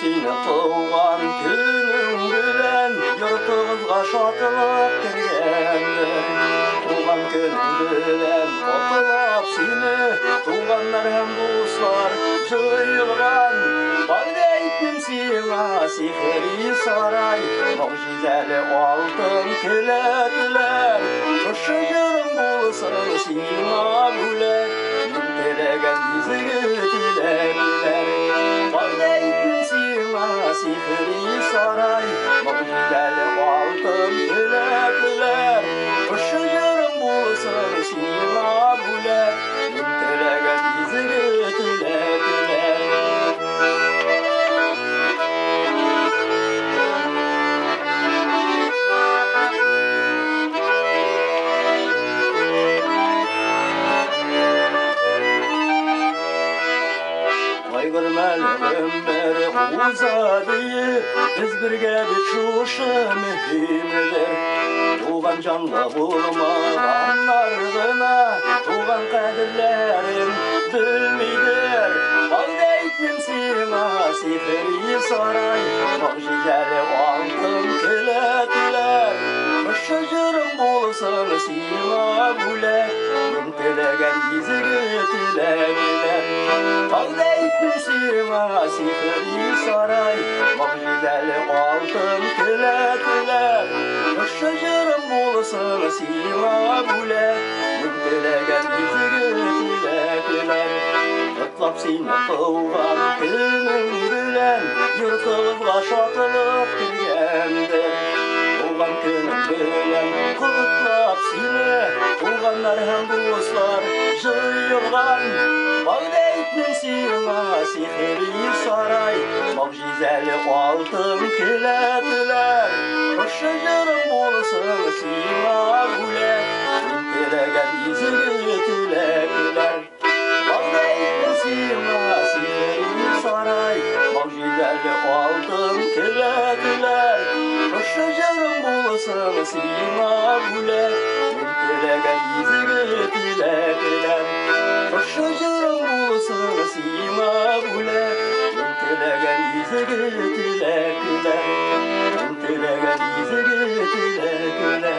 сені туған күнің білән йортығызға шатылып кіргендер. Туған күнің білән құттықтап сені туғандар һәм дуслар жиылған. Багдайтын сиңа сихри сарай, мөгъжизәле алтын келәтләр. Шушы җырың булсын сиңа бүләк, мин теләгән изге теләкләр. Багдайтын сиңа сихри сарай, мөгъжизәле алтын келәтләр. Шушы җырың булсын сиңа бүләк, мин теләгән изге теләкләр. Кайгырмәле гомер узады, без бергә бит шушы мөһимдер. Туган җанлы булмаганнар гына туган кадерләрен белмидер. Багдайтын сиңа сихри сарай, мөгъжизәле алтын келәтләр. Шушы җырың булсын сиңа бүләк, мин теләгән изге теләкләр. Багдайтын сиңа сихри сарай, мөгъжизәле алтын келәтләр. Шушы җырың булсын сиңа бүләк, мин теләгән изге теләкләр. Котлап сине туган күнең белән йортыбызга шатылып кергәндер. Туган күнең белән котлап сине туганнар һәм дуслар җыелган. Багдайтын сиңа сихри сарай, мөгъжизәле алтын келәтләр. Шушы җырың булсын сиңа бүләк, мин теләгән изге теләкләр. Багдайтын сиңа сихри сарай, мөгъжизәле алтын келәтләр. Шушы җырың булсын сиңа бүләк, мин теләгән изге теләкләр. Шушы җырың булсын сиңа бүләк, мин теләгән изге теләкләр. Мин теләгән изге теләкләр.